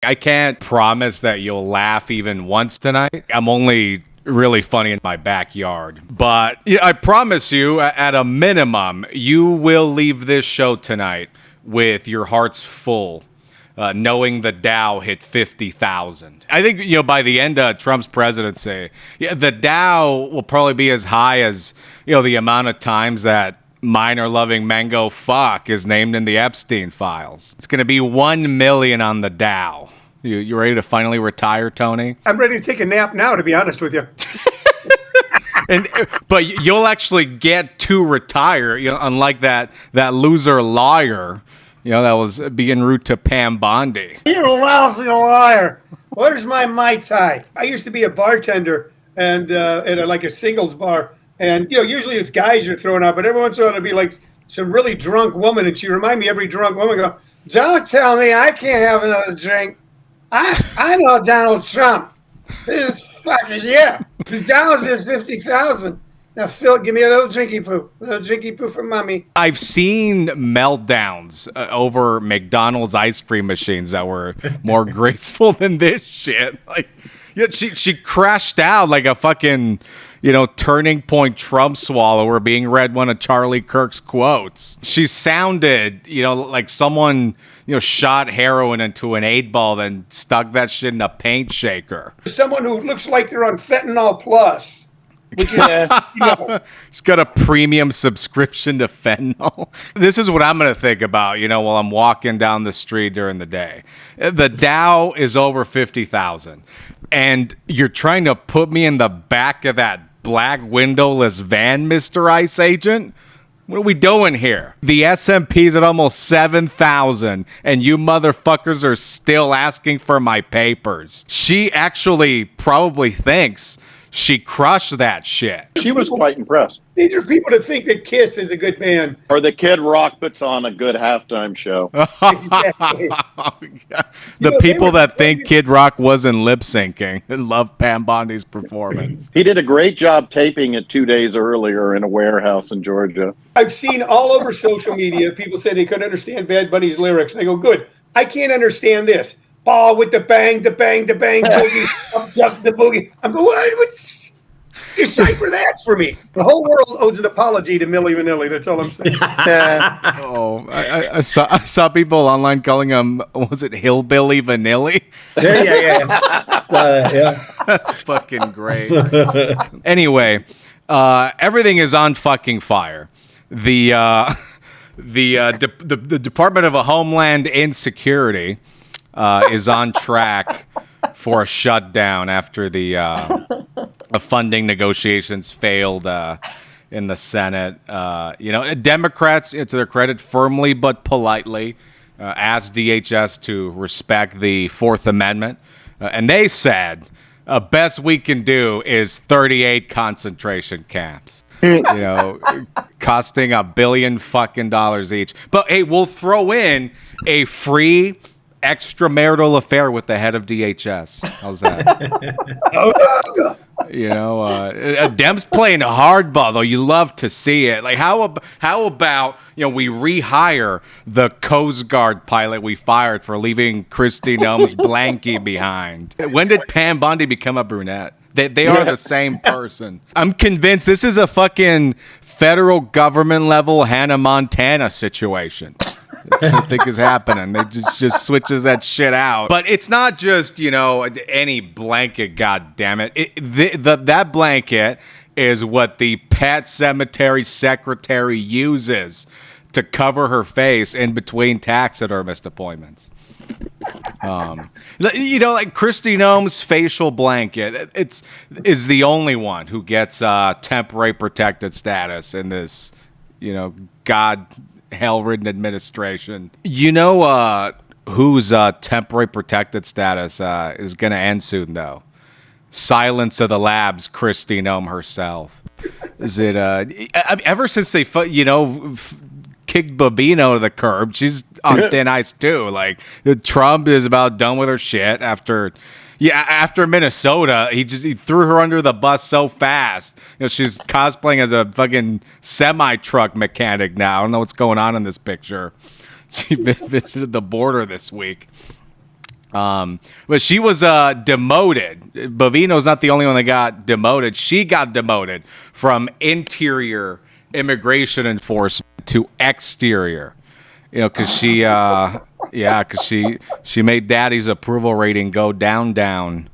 I can't promise that you'll laugh even once tonight. I'm only really funny in my backyard. But I promise you, at a minimum, you will leave this show tonight with your hearts full, knowing the Dow hit 50,000. I think, by the end of Trump's presidency, the Dow will probably be as high as, the amount of times that minor-loving Mango Fuck is named in the Epstein Files. It's going to be 1 million on the Dow. You ready to finally retire, Tony? I'm ready to take a nap now, to be honest with you. But you'll actually get to retire, unlike that loser lawyer, that was being rude to Pam Bondi. You're a lousy liar. Where's my Mai Tai? I used to be a bartender and at a singles bar. And, usually it's guys you're throwing out, but every once in a while it'll be like some really drunk woman. And she remind me, every drunk woman go, don't tell me I can't have another drink. I know Donald Trump. This is fucking, yeah. The Donald is 50,000. Now, Phil, give me a little drinky poo. A little drinky poo for mommy. I've seen meltdowns over McDonald's ice cream machines that were more graceful than this shit. She crashed out like a fucking, turning point Trump swallower being read one of Charlie Kirk's quotes. She sounded, like someone, shot heroin into an 8-ball, then stuck that shit in a paint shaker. Someone who looks like they're on fentanyl plus. Which is, It's got a premium subscription to fentanyl. This is what I'm going to think about, while I'm walking down the street during the day. The Dow is over 50,000. And you're trying to put me in the back of that black windowless van, Mr. Ice Agent? What are we doing here? The S&P's at almost 7,000, and you motherfuckers are still asking for my papers. She actually probably thinks she crushed that shit. She was quite impressed. These are people that think that Kiss is a good band. Or that Kid Rock puts on a good halftime show. Exactly. The people that think Kid Rock wasn't lip syncing love Pam Bondi's performance. He did a great job taping it 2 days earlier in a warehouse in Georgia. I've seen all over social media, people say they couldn't understand Bad Bunny's lyrics. They go, good, I can't understand this. Ball with the bang, boogie, up just the boogie. I'm going, what? Decipher that for me. The whole world owes an apology to Milli Vanilli. That's all I'm saying. I saw people online calling him, was it Hillbilly Vanilli? Yeah. That's fucking great. Anyway, everything is on fucking fire. The Department of Homeland Security is on track for a shutdown after the funding negotiations failed in the Senate. Democrats, to their credit, firmly but politely asked DHS to respect the Fourth Amendment, and they said, best we can do is 38 concentration camps. Costing $1 billion fucking dollars each. But hey, we'll throw in a free extramarital affair with the head of DHS. How's that? Dem's playing hardball, though. You love to see it. Like, how about we rehire the Coast Guard pilot we fired for leaving Kristi Noem's blankie behind? When did Pam Bondi become a brunette? They are the same person. I'm convinced this is a fucking federal government level Hannah Montana situation. That's what I think is happening. They just switches that shit out. But it's not just, any blanket, goddammit. That blanket is what the Pet Cemetery secretary uses to cover her face in between taxidermist appointments. Like Kristi Noem's facial blanket is the only one who gets temporary protected status in this, God hell-ridden administration. Whose temporary protected status is going to end soon, though? Silence of the Labs, Kristi Noem herself. Is it? Ever since they, kicked Bobino to the curb, she's on thin ice too. Like, Trump is about done with her shit after Minnesota. He threw her under the bus so fast. She's cosplaying as a fucking semi-truck mechanic now. I don't know what's going on in this picture. She visited the border this week. But she was demoted. Bovino's not the only one that got demoted. She got demoted from interior immigration enforcement to exterior. You know, because she made Daddy's approval rating go down.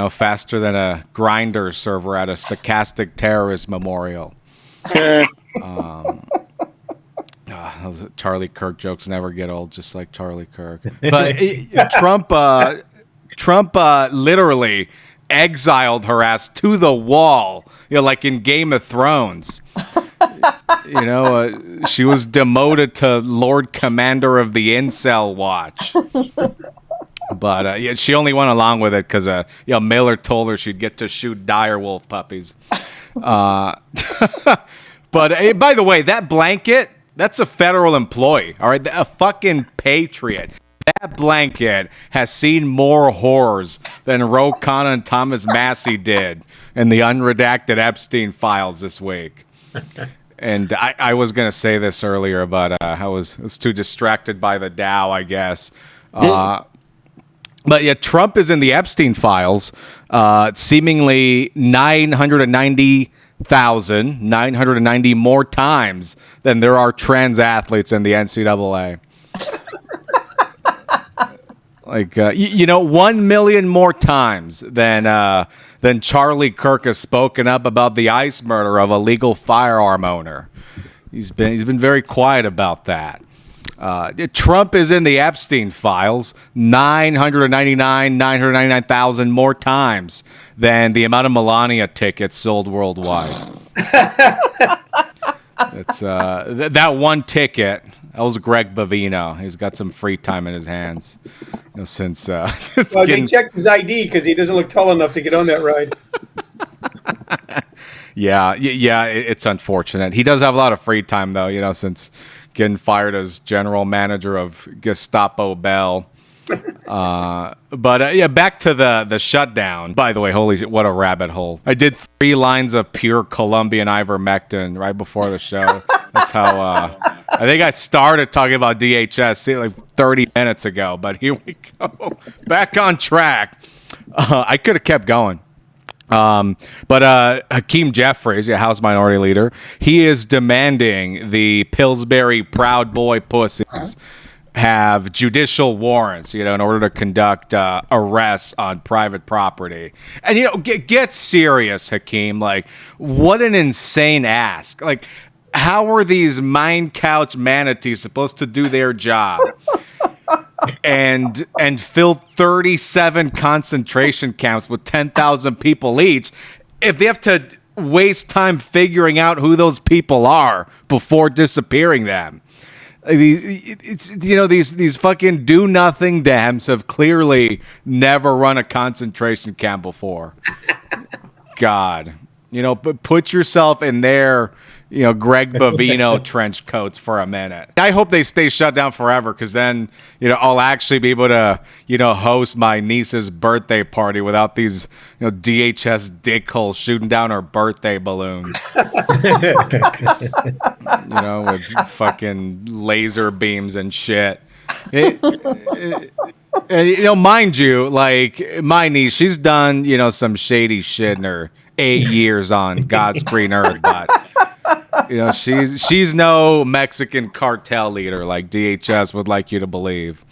Faster than a grinder server at a stochastic terrorist memorial. Those Charlie Kirk jokes never get old, just like Charlie Kirk. But Trump literally exiled her ass to the wall, like in Game of Thrones. She was demoted to Lord Commander of the Incel Watch. But she only went along with it because Miller told her she'd get to shoot direwolf puppies. But by the way, that blanket, that's a federal employee, all right? A fucking patriot. That blanket has seen more horrors than Khanna and Thomas Massie did in the unredacted Epstein Files this week. And I was going to say this earlier, but I was too distracted by the Dow, I guess. But yeah, Trump is in the Epstein Files, seemingly 990 more times than there are trans athletes in the NCAA. 1 million more times than Charlie Kirk has spoken up about the ICE murder of a legal firearm owner. He's been very quiet about that. Trump is in the Epstein Files 999,000 more times than the amount of Melania tickets sold worldwide. It's that one ticket. That was Greg Bovino. He's got some free time in his hands since. They checked his ID because he doesn't look tall enough to get on that ride. Yeah, it's unfortunate. He does have a lot of free time though, since getting fired as general manager of Gestapo Bell. Back to the shutdown. By the way, holy shit, what a rabbit hole. I did 3 lines of pure Colombian ivermectin right before the show. That's how I think I started talking about DHS like 30 minutes ago, but here we go. Back on track. I could have kept going. But Hakeem Jeffries, House Minority Leader, he is demanding the Pillsbury Proud Boy pussies have judicial warrants, in order to conduct arrests on private property. And, get serious, Hakeem. Like, what an insane ask. Like, how are these mind couch manatees supposed to do their job? and fill 37 concentration camps with 10,000 people each if they have to waste time figuring out who those people are before disappearing them. It's these fucking do nothing Dems have clearly never run a concentration camp before. God, but put yourself in their Greg Bovino trench coats for a minute. I hope they stay shut down forever because then, I'll actually be able to, host my niece's birthday party without these, DHS dickholes shooting down her birthday balloons. With fucking laser beams and shit. Mind you, like my niece, she's done, some shady shit in her 8 years on God's green earth, but she's no Mexican cartel leader like DHS would like you to believe.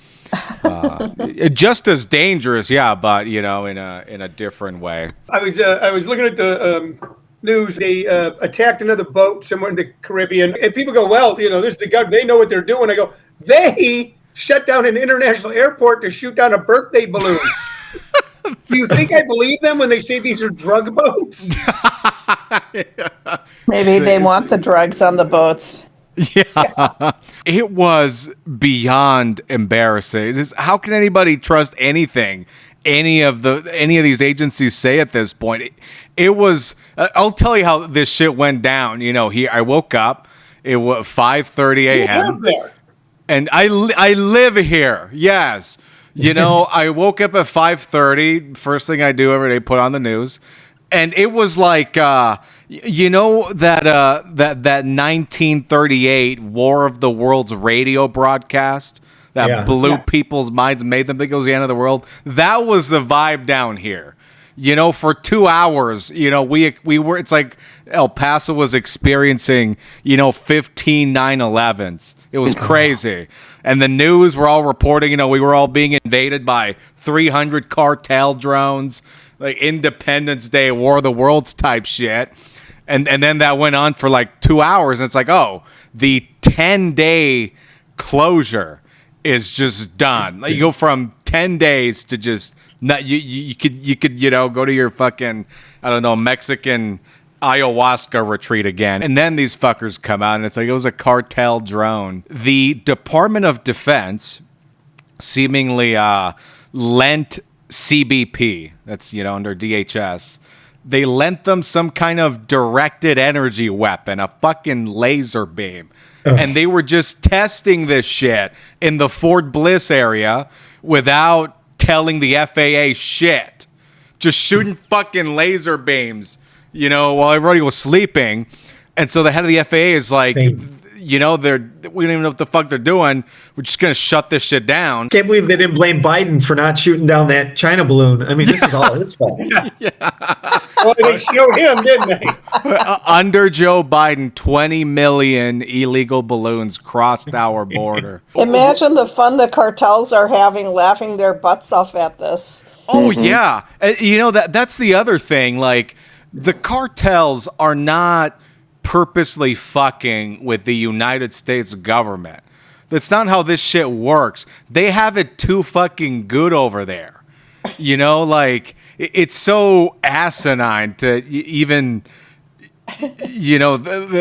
Just as dangerous, yeah, but in a different way. I was looking at the news. They attacked another boat somewhere in the Caribbean, and people go, "Well, this is the government. They know what they're doing." I go, "They shut down an international airport to shoot down a birthday balloon." Do you think I believe them when they say these are drug boats? Maybe they want the drugs on the boats. Yeah. It was beyond embarrassing. How can anybody trust anything any of these agencies say at this point? It was I'll tell you how this shit went down. I woke up, it was 5:30 a.m. You live there. And I live here. Yes. I woke up at 5:30. First thing I do every day, put on the news. And it was like, that 1938 War of the Worlds radio broadcast that blew people's minds, made them think it was the end of the world. That was the vibe down here. You know, for 2 hours, you know, we were, it's like El Paso was experiencing, you know, 15 9/11s. It was crazy. And the news were all reporting, you know, we were all being invaded by 300 cartel drones, like Independence Day, War of the Worlds type shit. And then that went on for like 2 hours. And it's like, oh, the 10-day closure is just done. Like, you go from 10 days to just not, you could you know, go to your fucking, I don't know, Mexican ayahuasca retreat again. And then these fuckers come out and it's like it was a cartel drone. The Department of Defense seemingly lent CBP, that's, you know, under DHS, they lent them some kind of directed energy weapon, a fucking laser beam. And they were just testing this shit in the Fort Bliss area without telling the FAA shit. Just shooting fucking laser beams, you know, while everybody was sleeping. And so the head of the FAA is like, you know, we don't even know what the fuck they're doing. We're just going to shut this shit down. Can't believe they didn't blame Biden for not shooting down that China balloon. I mean, this is all his fault. Well, they showed him, didn't they? Under Joe Biden, 20 million illegal balloons crossed our border. Imagine the fun the cartels are having, laughing their butts off at this. Oh, yeah. You know, that's the other thing. Like, the cartels are not purposely fucking with the United States government. That's not how this shit works. They have it too fucking good over there. You know, like, it's so asinine to even, you know,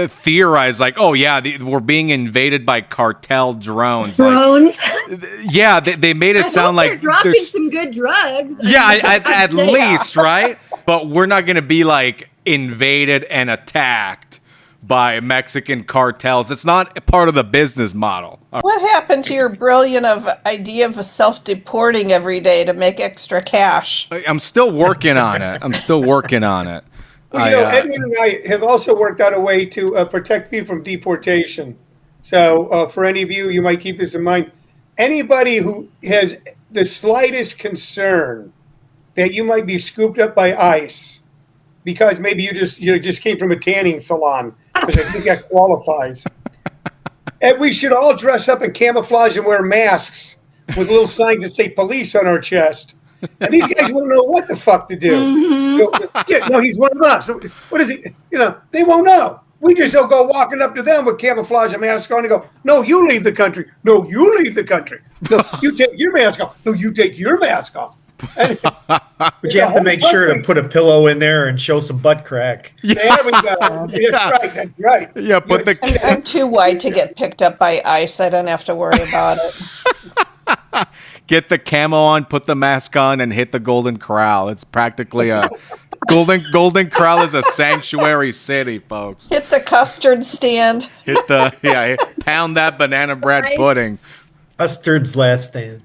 theorize like, oh, yeah, we're being invaded by cartel drones. Drones? Like, yeah, they made it sound like they're dropping some good drugs. Yeah, at least, right? But we're not going to be, like, invaded and attacked by Mexican cartels. It's not part of the business model. What happened to your brilliant idea of self-deporting every day to make extra cash? I'm still working on it. Well, you know, Edwin and I have also worked out a way to protect people from deportation. So for any of you, you might keep this in mind. Anybody who has the slightest concern that you might be scooped up by ICE because maybe you just came from a tanning salon, because I think that qualifies. And we should all dress up in camouflage and wear masks with little signs that say police on our chest. And these guys won't know what the fuck to do. Mm-hmm. No, he's one of us. What is he? You know, they won't know. We just will go walking up to them with camouflage and mask on and go, no, you leave the country. No, you leave the country. No, you take your mask off. No, you take your mask off. But you have to make sure to put a pillow in there and show some butt crack. Yeah. There we go. That's right. Yeah, but I'm too white to get picked up by ICE. I don't have to worry about it. Get the camo on, put the mask on, and hit the Golden Corral. It's practically a Golden Corral is a sanctuary city, folks. Hit the custard stand. Pound that banana bread pudding. Custard's last stand.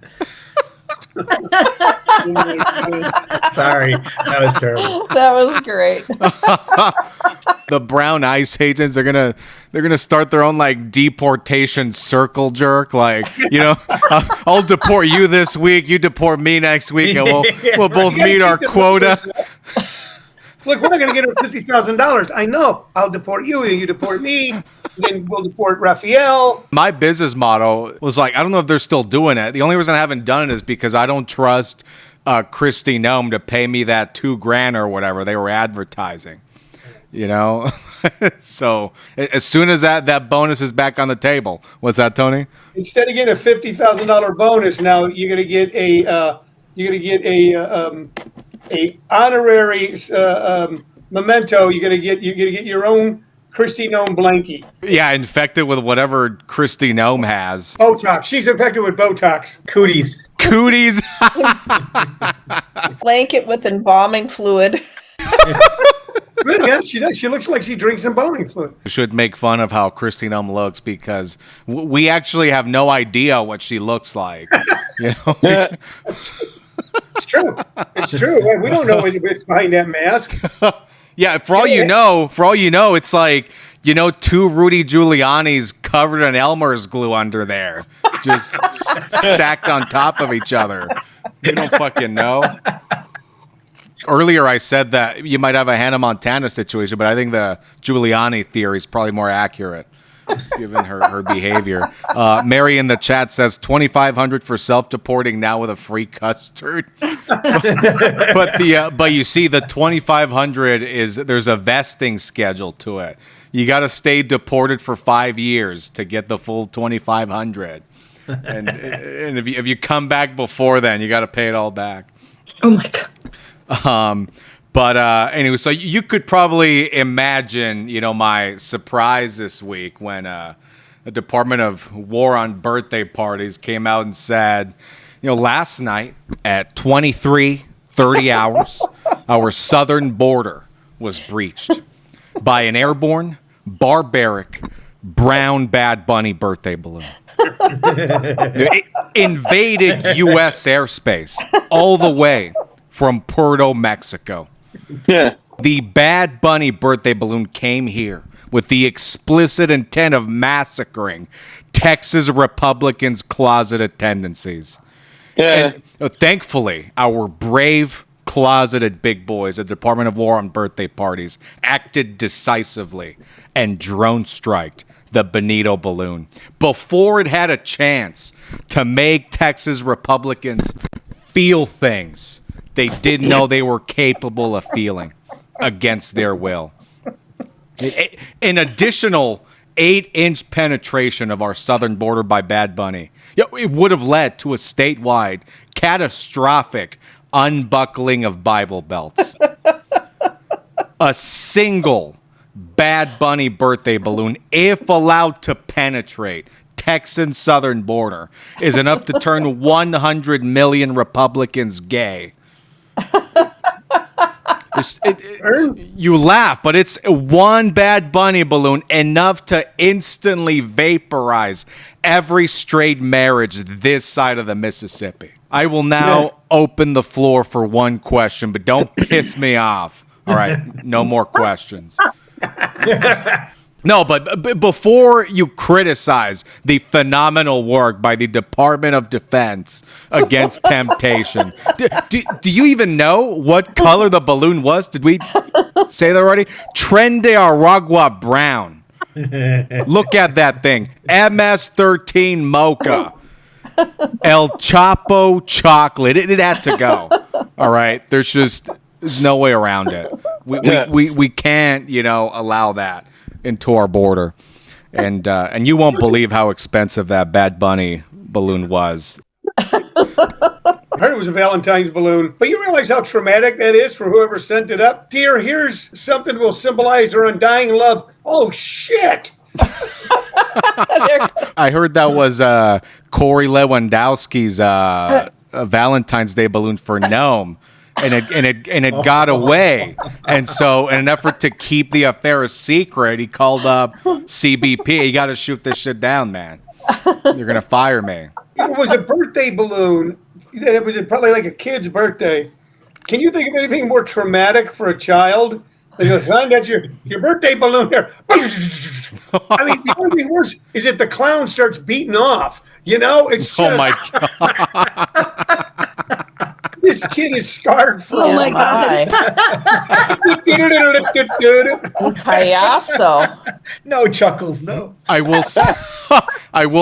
Sorry, that was terrible. That was great. The brown ICE agents are gonna start their own like deportation circle jerk. Like, you know, I'll deport you this week, you deport me next week, and we'll both meet our quota. Look, we're not going to get him $50,000. I know. I'll deport you, and you deport me. Then we'll deport Raphael. My business model was like, I don't know if they're still doing it. The only reason I haven't done it is because I don't trust Kristi Noem to pay me that $2,000 or whatever they were advertising. You know, so as soon as that bonus is back on the table, what's that, Tony? Instead of getting a $50,000 bonus, now you're going to get a honorary memento. You're gonna get your own Kristi Noem blankie. Yeah, infected with whatever Kristi Noem has. Botox. She's infected with Botox. Cooties. Blanket with embalming fluid. Yeah, she does. She looks like she drinks embalming fluid. We should make fun of how Kristi Noem looks because we actually have no idea what she looks like. You know. It's true. It's true. We don't know what's behind that mask. Yeah, for all you know, it's like, 2 Rudy Giuliani's covered in Elmer's glue under there, just stacked on top of each other. You don't fucking know. Earlier, I said that you might have a Hannah Montana situation, but I think the Giuliani theory is probably more accurate, given her behavior. Mary in the chat says $2,500 for self-deporting now with a free custard. but you see, the $2,500 there's a vesting schedule to it. You got to stay deported for 5 years to get the full $2,500, and if you come back before then, you got to pay it all back. Oh my God. But anyway, so you could probably imagine, my surprise this week when the Department of War on Birthday Parties came out and said, last night at 23:30 hours, our southern border was breached by an airborne, barbaric, brown Bad Bunny birthday balloon. It invaded U.S. airspace all the way from Puerto, Mexico. Yeah. The Bad Bunny birthday balloon came here with the explicit intent of massacring Texas Republicans' closeted tendencies. Yeah. And thankfully, our brave closeted big boys at the Department of War on Birthday Parties acted decisively and drone striked the BENITO balloon before it had a chance to make Texas Republicans feel things they didn't know they were capable of feeling against their will. An additional 8-inch penetration of our southern border by Bad Bunny, it would have led to a statewide catastrophic unbuckling of Bible belts. A single Bad Bunny birthday balloon, if allowed to penetrate Texan southern border, is enough to turn 100 million Republicans gay. You laugh, but it's one Bad Bunny balloon enough to instantly vaporize every straight marriage this side of the Mississippi. I will now open the floor for one question, but don't piss me off. All right, no more questions. No, but before you criticize the phenomenal work by the Department of Defense against temptation, do you even know what color the balloon was? Did we say that already? Tren de Aragua brown. Look at that thing. MS-13 mocha. El Chapo chocolate. It had to go. All right? There's no way around it. We can't, allow that into our border, and you won't believe how expensive that Bad Bunny balloon was. I heard it was a Valentine's balloon, but you realize how traumatic that is for whoever sent it up? Dear, here's something that will symbolize our undying love. Oh, shit! I heard that was Corey Lewandowski's Valentine's Day balloon for Noem. And it got away. And so, in an effort to keep the affair a secret, he called up CBP. You got to shoot this shit down, man. You're going to fire me. It was a birthday balloon. It was probably like a kid's birthday. Can you think of anything more traumatic for a child? They go, son, that's your birthday balloon there. I mean, the only thing worse is if the clown starts beating off. It's just... Oh, my God. This kid is scarred for Oh my God. Payaso. No chuckles, no. I will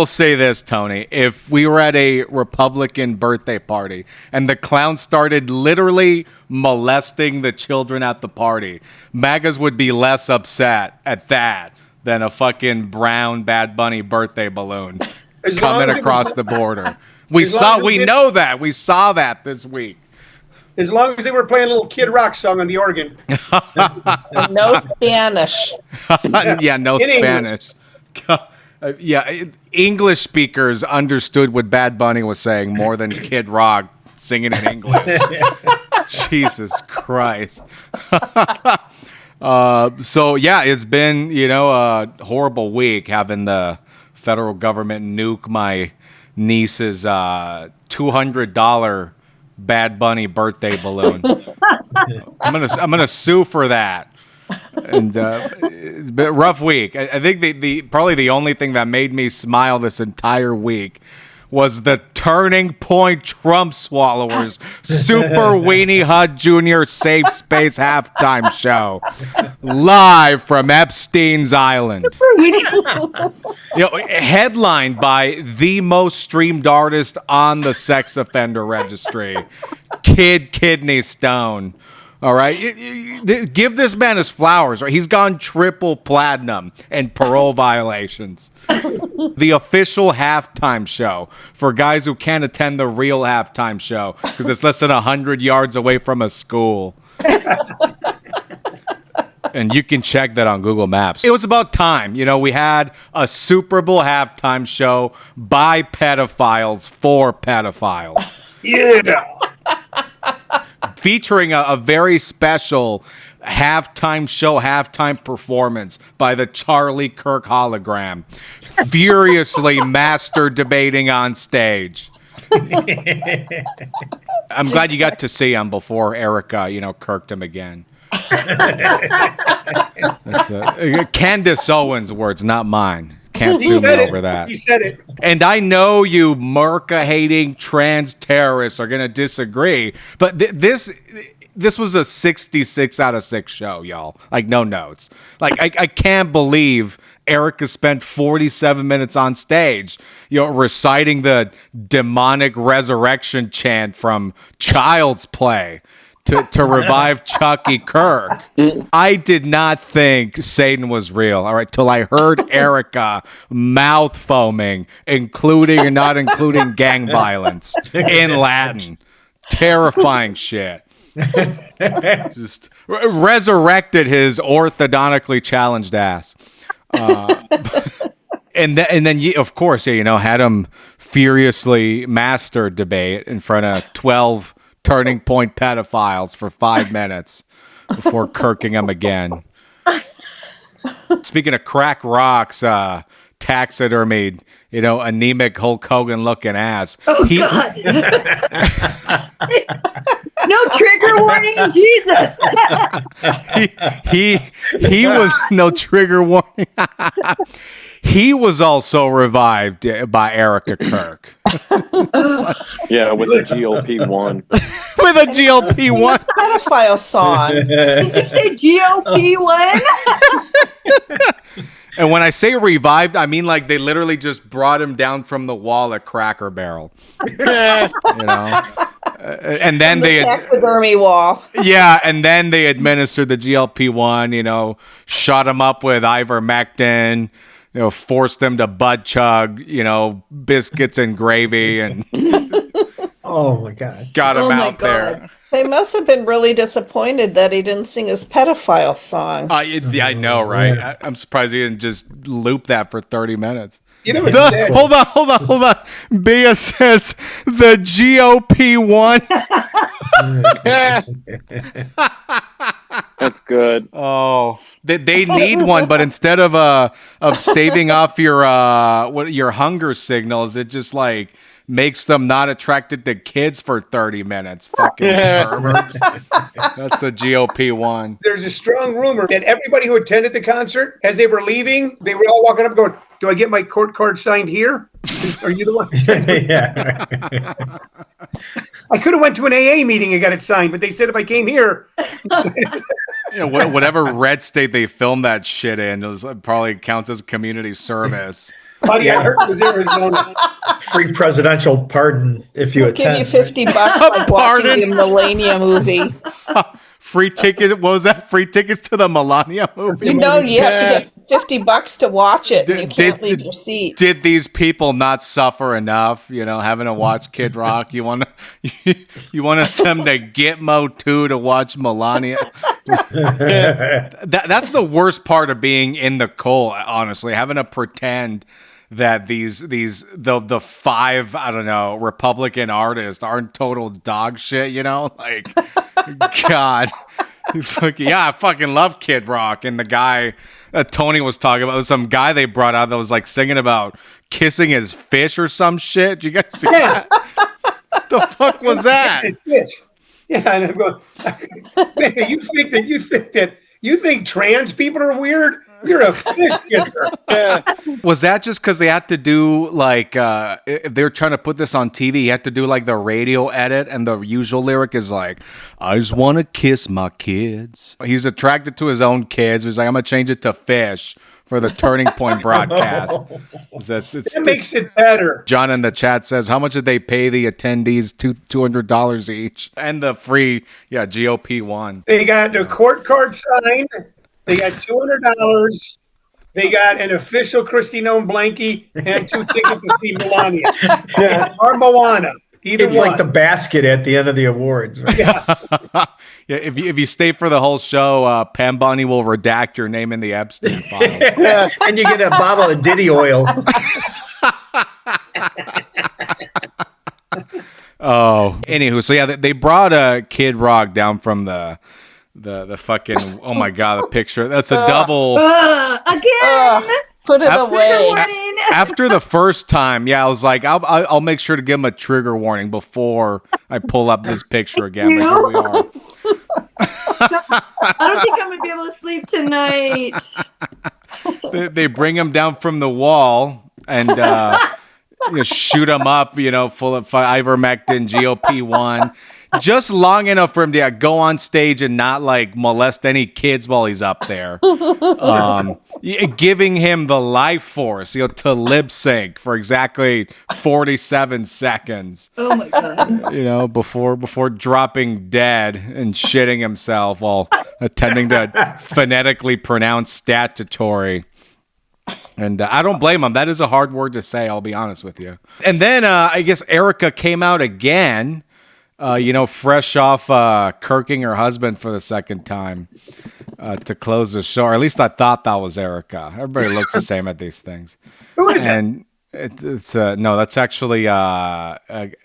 say this, Tony. If we were at a Republican birthday party and the clown started literally molesting the children at the party, MAGAs would be less upset at that than a fucking brown Bad Bunny birthday balloon coming across the border. We saw that this week. As long as they were playing a little Kid Rock song on the organ. No Spanish. Yeah, no Spanish. English speakers understood what Bad Bunny was saying more than Kid Rock singing in English. Jesus Christ. It's been, a horrible week having the federal government nuke my niece's $200 Bad Bunny birthday balloon. I'm gonna sue for that. And it's been a rough week. I think the probably the only thing that made me smile this entire week was the Turning Point Trump Swallowers Super Weenie Hut Jr. Safe Space halftime show live from Epstein's Island. Headlined by the most streamed artist on the sex offender registry, Kid Kidney Stone. All right, give this man his flowers. Right, he's gone triple platinum and parole violations. The official halftime show for guys who can't attend the real halftime show because it's less than 100 yards away from a school. And you can check that on Google Maps. It was about time. We had a Super Bowl halftime show by pedophiles for pedophiles. Yeah. Featuring a very special halftime performance by the Charlie Kirk hologram, furiously master debating on stage. I'm glad you got to see him before Erica, kirked him again. That's Candace Owens' words, not mine. Can't sue me over that. He said it. And I know you Merca-hating trans terrorists are going to disagree, but this was a 66 out of 6 show, y'all. Like, no notes. Like, I can't believe Erica spent 47 minutes on stage, reciting the demonic resurrection chant from Child's Play to revive Chucky Kirk. I did not think Satan was real, all right, till I heard Erica mouth foaming, including and not including gang violence in Latin. Terrifying shit. Just resurrected his orthodontically challenged ass. And then of course, had him furiously master debate in front of 12 Turning Point pedophiles for 5 minutes before kirking him again. Speaking of crack rocks, taxidermied, anemic Hulk Hogan looking ass. God. No trigger warning, Jesus. he was no trigger warning. He was also revived by Erica Kirk. Yeah, with the GOP-1. With a GOP-1. Pedophile song. Did you say GOP-1? And when I say revived, I mean like they literally just brought him down from the wall at Cracker Barrel. And then The taxidermy wall. Yeah, and then they administered the GLP-1, shot him up with ivermectin, forced him to butt chug, biscuits and gravy, and Oh my God. got him Oh my out there. They must have been really disappointed that he didn't sing his pedophile song. I know, right? I'm surprised he didn't just loop that for 30 minutes. What's sad? Hold on. Bia says the GOP-1. That's good. Oh, they need one, but instead of staving off your hunger signals, it just like makes them not attracted to kids for 30 minutes. Fucking perverts. That's the GOP-1. There's a strong rumor that everybody who attended the concert, as they were leaving, they were all walking up going, "Do I get my court card signed here? Are you the one who signed it?" Yeah. I could have went to an AA meeting and got it signed, but they said if I came here, Whatever red state they filmed that shit in, it probably counts as community service. buddy, I heard it was Arizona. Free presidential pardon if you I'll give attend. you $50 like Pardon? watching the Melania movie. Free ticket? What was that? Free tickets to the Melania movie? You have to get $50 to watch it, and you can't leave your seat. Did these people not suffer enough? Having to watch Kid Rock. You want to send them to Gitmo 2 to watch Melania? That's the worst part of being in the cold. Honestly, having to pretend that the 5 Republican artists aren't total dog shit. Like God. I fucking love Kid Rock. And the guy Tony was talking about, some guy they brought out that was like singing about kissing his fish or some shit. Did you guys see that? The fuck was that? It's bitch. Yeah, and I'm going, man, you think that You think trans people are weird? You're a fish kisser. Yeah. Was that just because they had to do like if they were trying to put this on TV, you had to do like the radio edit, and the usual lyric is like, "I just want to kiss my kids." He's attracted to his own kids. He's like, "I'm gonna change it to fish for the Turning Point broadcast." That makes it better. John in the chat says, "How much did they pay the attendees? $200 each, and the free GOP one." They got their court card signed. They got $200. They got an official Kristi Noem blankie and 2 tickets to see Melania. Or Moana. Either It's one. like the basket at the end of the awards. Right? Yeah, if you stay for the whole show, Pam Bondi will redact your name in the Epstein Files. Yeah, and you get a bottle of Diddy oil. Oh, anywho, so yeah, they brought Kid Rock down from the fucking, oh my God, the picture. That's a double. Again. Put it Trigger away. warning. After the first time, I was like, I'll make sure to give him a trigger warning before I pull up this picture again. But here we are. I don't think I'm gonna be able to sleep tonight. They bring him down from the wall and shoot him up, full of ivermectin, GOP1. Just long enough for him to go on stage and not like molest any kids while he's up there. Giving him the life force, to lip sync for exactly 47 seconds. Oh my god. Before dropping dead and shitting himself while attempting to phonetically pronounce statutory. And I don't blame him. That is a hard word to say, I'll be honest with you. And then I guess Erica came out again. Fresh off kirking her husband for the second time to close the show. Or at least I thought that was Erica. Everybody looks the same at these things. Who is and it's no, that's actually what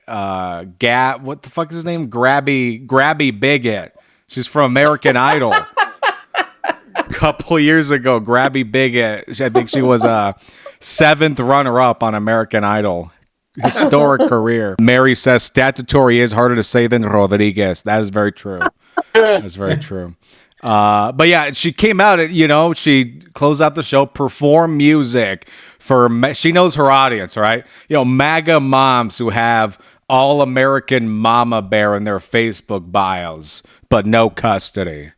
the fuck is his name? Grabby Bigot. She's from American Idol. A couple years ago, Grabby Bigot. I think she was a 7th runner-up on American Idol. Historic career. Mary says statutory is harder to say than Rodriguez. That is very true. That's very true. But yeah, she came out, she closed out the show, performed music she knows her audience, right? MAGA moms who have all American mama bear in their Facebook bios, but no custody.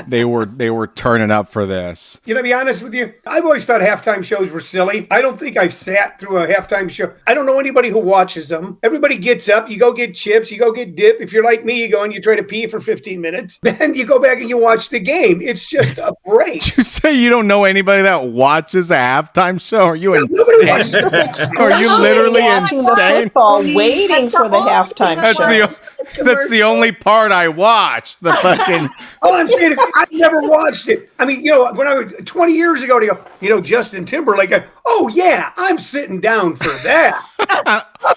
They were turning up for this. To be honest with you, I've always thought halftime shows were silly. I don't think I've sat through a halftime show. I don't know anybody who watches them. Everybody gets up, you go get chips, you go get dip. If you're like me, you go and you try to pee for 15 minutes. Then you go back and you watch the game. It's just a break. Did you say you don't know anybody that watches a halftime show? Are you Nobody watches insane? Are you literally Watching the insane? football, waiting for the halftime show. That's the only part I watch. The fucking. All I'm saying is I've never watched it. I mean, when I was 20 years ago, to go, Justin Timberlake, oh yeah, I'm sitting down for that.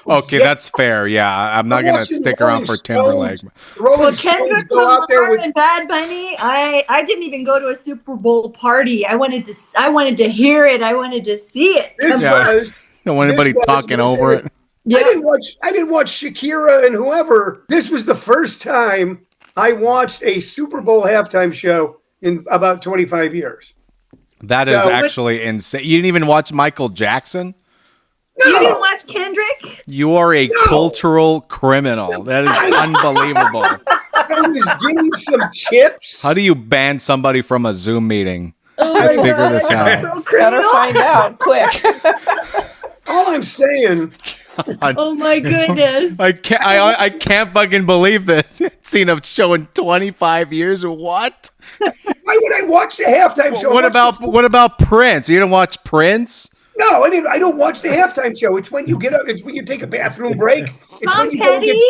Okay, that's fair. Yeah, I'm not going to stick around for Timberlake. Well, Kendrick Lamar and Bad Bunny, I didn't even go to a Super Bowl party. I wanted to hear it. I wanted to see it. Don't want anybody talking over it. Yeah. I didn't watch Shakira and whoever. This was the first time I watched a Super Bowl halftime show in about 25 years. That is actually insane. You didn't even watch Michael Jackson? No. You didn't watch Kendrick? You are a cultural criminal. That is unbelievable. I was getting some chips. How do you ban somebody from a Zoom meeting? I figure this out. Better find out quick. All I'm saying. Oh my goodness! I can't fucking believe this. Seen a show in 25 years. What? Why would I watch the halftime show? What about Prince? You didn't watch Prince? No, I don't watch the halftime show. It's when you get up. It's when you take a bathroom break. It's Tom when you Petty?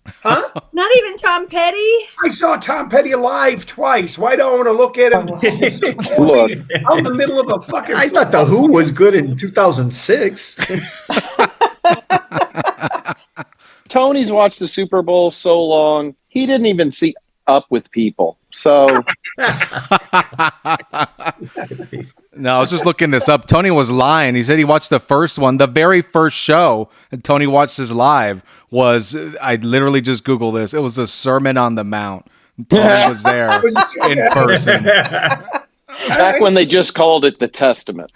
Huh? Not even Tom Petty? I saw Tom Petty live twice. Why do I want to look at him? Look, out in the middle of a fucking. I thought the Who was good in 2006. Tony's watched the Super Bowl so long, he didn't even see Up with People. So. No, I was just looking this up. Tony was lying. He said he watched the first one. The very first show that Tony watched his live was, I literally just Googled this. It was the Sermon on the Mount. Tony was there in person. Back when they just called it the Testament.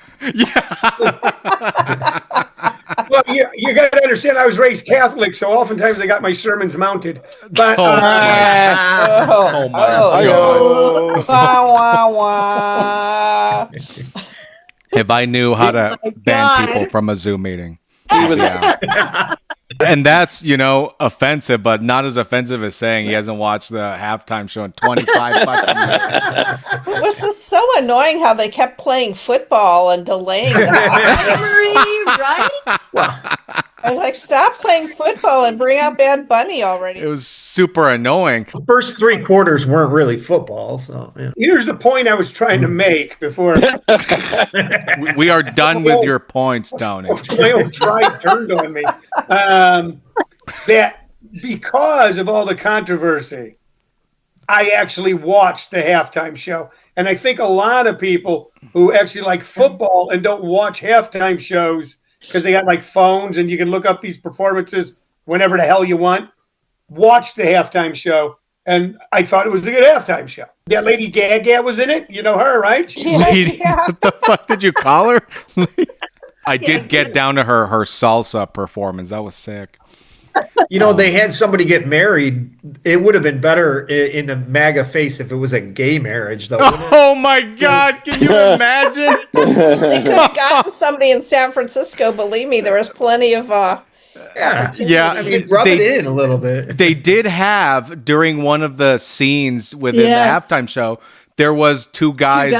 Well, you got to understand, I was raised Catholic, so oftentimes I got my sermons mounted. But Oh my God. Wah, wah, wah. If I knew how to ban God. people from a Zoom meeting. He was And that's, offensive, but not as offensive as saying he hasn't watched the halftime show in 25 fucking years. It was just so annoying how they kept playing football and delaying the Right? I was like, stop playing football and bring out Bad Bunny already. It was super annoying. The first 3 quarters weren't really football, so yeah. here's the point I was trying to make before We are done with your points, Tony. my own pride turned on me. That because of all the controversy, I actually watched the halftime show. And I think a lot of people who actually like football and don't watch halftime shows because they got like phones and you can look up these performances whenever the hell you want, watch the halftime show. And I thought it was a good halftime show. That Lady Gaga was in it. You know her, right? What the fuck did you call her? I did get down to her salsa performance. That was sick. They had somebody get married. It would have been better in the MAGA face if it was a gay marriage, though. Oh my God! Can you imagine? They could have gotten somebody in San Francisco. Believe me, there was plenty of. Yeah, I mean, rub it in a little bit. They did have during one of the scenes within Yes. the halftime show. There was two guys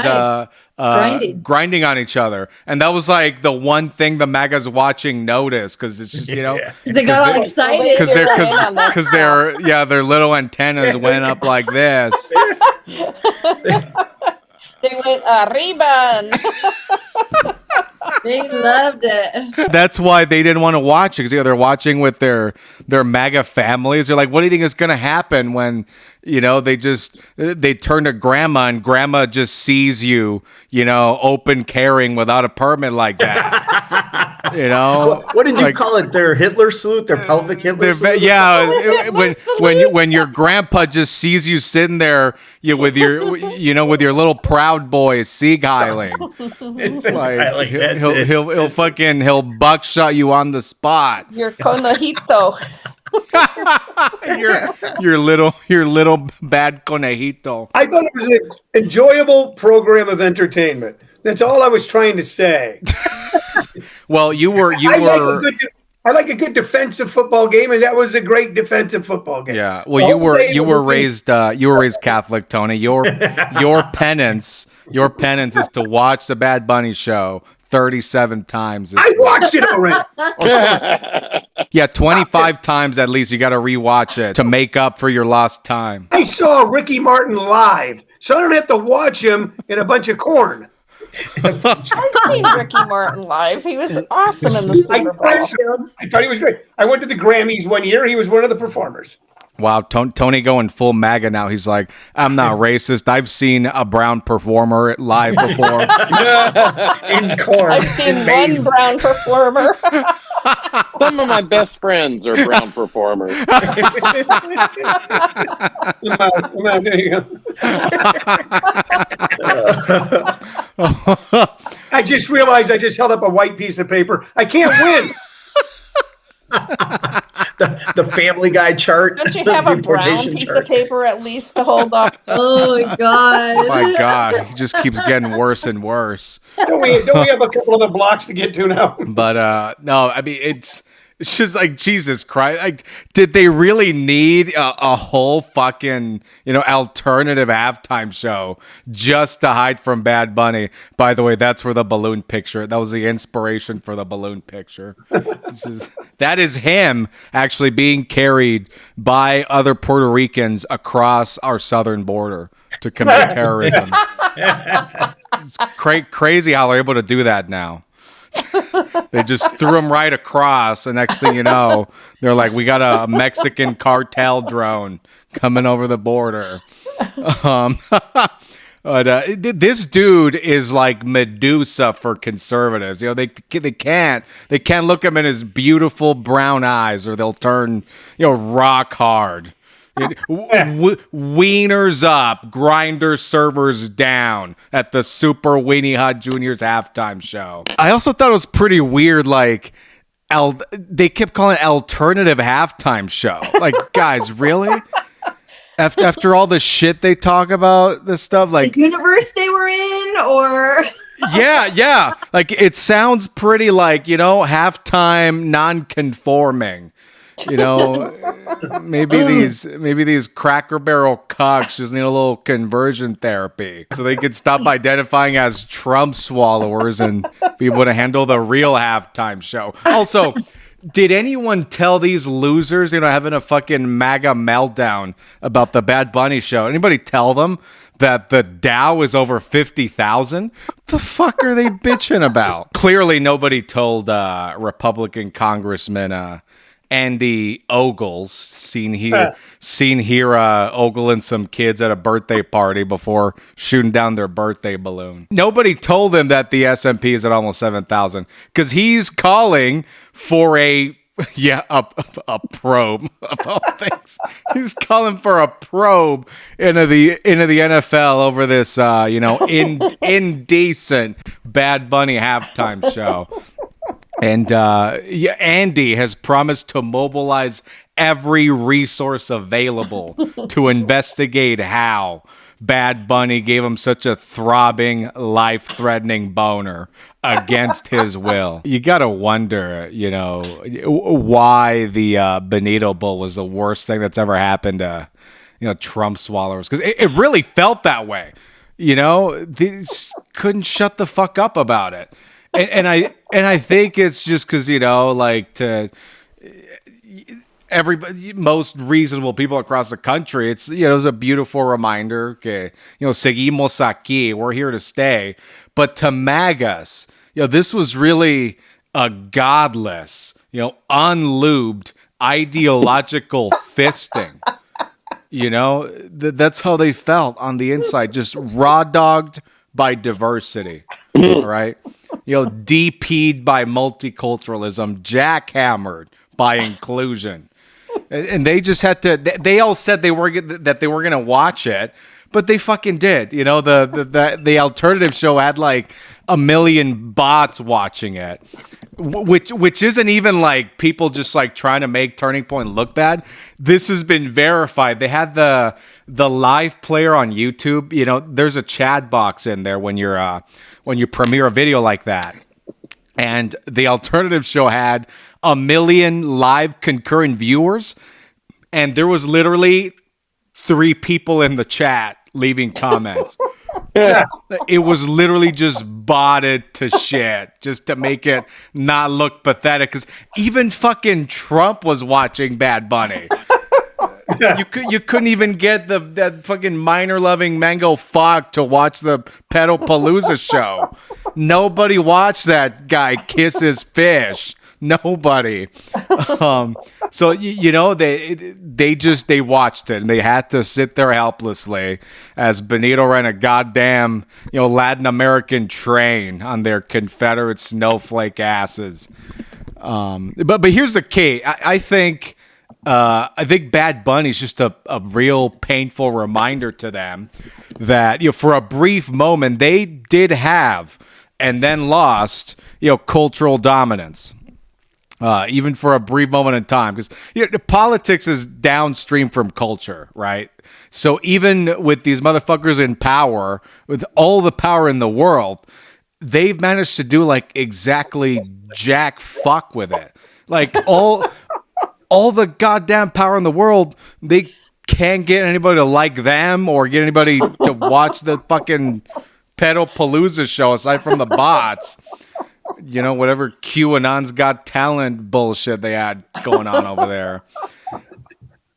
grinding on each other, and that was like the one thing the MAGA's watching noticed because it's just They got all excited. because their little antennas went up like this. They went arriba. They loved it. That's why they didn't want to watch it because they're watching with their MAGA families. They're like, what do you think is going to happen when they turn to grandma and grandma just sees you, open carrying without a permit like that. What did you call it? Their Hitler salute? Their pelvic Hitler salute? Yeah, when your grandpa just sees you sitting there with your little Proud Boy Sieg-heiling. It's like he'll buckshot you on the spot. Your conejito. your little bad conejito. I thought it was an enjoyable program of entertainment. That's all I was trying to say. Well, I like a good defensive football game, and that was a great defensive football game. Yeah. Well, you were raised Catholic, Tony. Your penance is to watch the Bad Bunny show 37 times. I watched it already. Yeah, 25 times at least. You got to rewatch it to make up for your lost time. I saw Ricky Martin live, so I don't have to watch him in a bunch of corn. I've seen Ricky Martin live. He was awesome in the Super Bowl. I thought he was great. I went to the Grammys one year. He was one of the performers. Wow, Tony going full MAGA now. He's like, I'm not racist. I've seen a brown performer live before. In corn. I've seen one brown performer. Some of my best friends are brown performers. Come on, there you go. I just realized I just held up a white piece of paper. I can't win. The Family Guy chart. Don't you have a brown piece of paper at least to hold up? Oh my God. My God, he just keeps getting worse and worse. Don't we have a couple of the blocks to get to now? But no, I mean it's just like Jesus Christ. Like, did they really need a whole fucking alternative halftime show just to hide from Bad Bunny? By the way, that's where the balloon picture. That was the inspiration for the balloon picture. That is him actually being carried by other Puerto Ricans across our southern border to commit terrorism. It's crazy how they're able to do that now. They just threw him right across. The next thing you know, they're like, we got a Mexican cartel drone coming over the border. But this dude is like Medusa for conservatives. They can't look him in his beautiful brown eyes, or they'll turn rock hard. Wieners up, grinder servers down at the Super Weenie Hut Juniors halftime show. I also thought it was pretty weird, like, they kept calling it alternative halftime show. Like, guys, really? After all the shit they talk about, this stuff, like the universe they were in, or yeah, like it sounds pretty like, halftime non-conforming. Maybe these Cracker Barrel cocks just need a little conversion therapy so they could stop identifying as Trump swallowers and be able to handle the real halftime show. Also, did anyone tell these losers, having a fucking MAGA meltdown about the Bad Bunny show? Anybody tell them that the Dow is over 50,000? The fuck are they bitching about? Clearly, nobody told Republican Congressman Andy Ogles, seen here ogling some kids at a birthday party before shooting down their birthday balloon. Nobody told him that the S&P is at almost 7,000 because he's calling for a probe of all things. He's calling for a probe into the NFL over this indecent Bad Bunny halftime show. And Andy has promised to mobilize every resource available to investigate how Bad Bunny gave him such a throbbing, life-threatening boner against his will. You gotta wonder, why the BENITO Bowl was the worst thing that's ever happened to, Trump swallowers. Because it really felt that way. They couldn't shut the fuck up about it. And I think it's just because, to everybody, most reasonable people across the country, it's, it's a beautiful reminder. Okay, seguimos aquí, we're here to stay. But to MAGAs, this was really a godless, unlubed ideological fisting. That's how they felt on the inside, just raw dogged by diversity, all right? DP'd by multiculturalism, jackhammered by inclusion. And they just had to, they all said they were going to watch it, but they fucking did. The alternative show had like 1 million bots watching it, which isn't even like people just like trying to make Turning Point look bad. This has been verified. They had the live player on YouTube. There's a chat box in there when you premiere a video like that. And the alternative show had 1 million live concurrent viewers, and there was literally 3 people in the chat leaving comments. Yeah. It was literally just botted to shit just to make it not look pathetic, because even fucking Trump was watching Bad Bunny. You couldn't even get that fucking minor-loving Mango Fog to watch the Pedopalooza show. Nobody watched that guy kiss his fish. Nobody. So they watched it, and they had to sit there helplessly as BENITO ran a goddamn Latin American train on their Confederate snowflake asses. But here's the key. I think Bad Bunny is just a real painful reminder to them that for a brief moment they did have and then lost cultural dominance. Even for a brief moment in time, because politics is downstream from culture, right? So even with these motherfuckers in power, with all the power in the world, they've managed to do like exactly jack fuck with it. Like all the goddamn power in the world, they can't get anybody to like them or get anybody to watch the fucking Pedopalooza show aside from the bots. Whatever QAnon's Got Talent bullshit they had going on over there.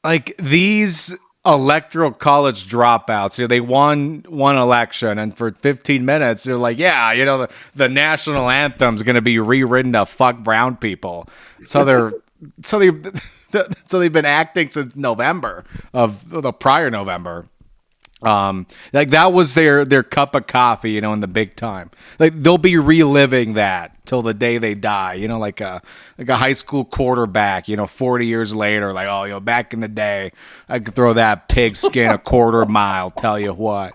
Like these electoral college dropouts, they won one election, and for 15 minutes they're like, the national anthem's going to be rewritten to fuck brown people. So they've been acting since November of the prior November. Like that was their cup of coffee, in the big time. Like they'll be reliving that till the day they die, like a high school quarterback, 40 years later, like, oh, back in the day, I could throw that pigskin a quarter mile, tell you what.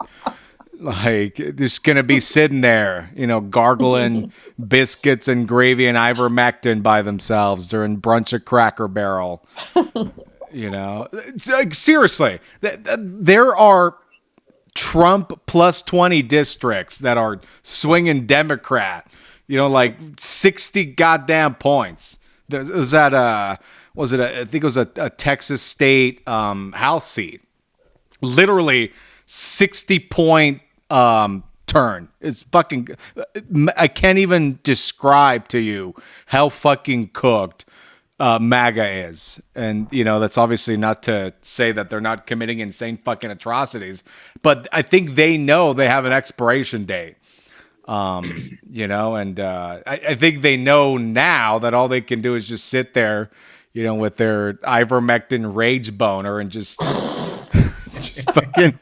Like, just going to be sitting there, gargling biscuits and gravy and ivermectin by themselves during brunch at Cracker Barrel. It's like, seriously, there are Trump plus 20 districts that are swinging Democrat, like 60 goddamn points. I think it was a Texas state House seat. Literally 60-point turn. It's fucking, I can't even describe to you how fucking cooked MAGA is. And, that's obviously not to say that they're not committing insane fucking atrocities, but I think they know they have an expiration date. And I think they know now that all they can do is just sit there, with their ivermectin rage boner and just fucking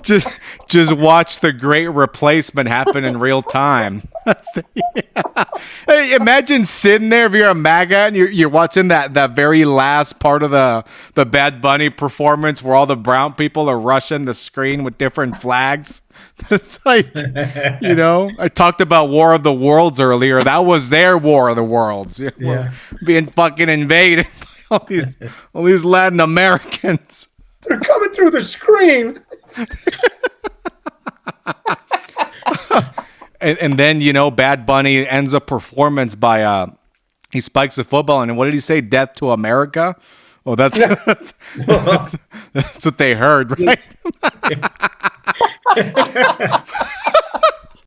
just watch the Great Replacement happen in real time. Hey, imagine sitting there if you're a MAGA and you're watching that very last part of the Bad Bunny performance where all the brown people are rushing the screen with different flags. It's like, I talked about War of the Worlds earlier. That was their War of the Worlds. We're being fucking invaded by all these Latin Americans. They're coming through the screen. and then, Bad Bunny ends a performance by he spikes a football, and what did he say? Death to America? Oh, that's what they heard, right?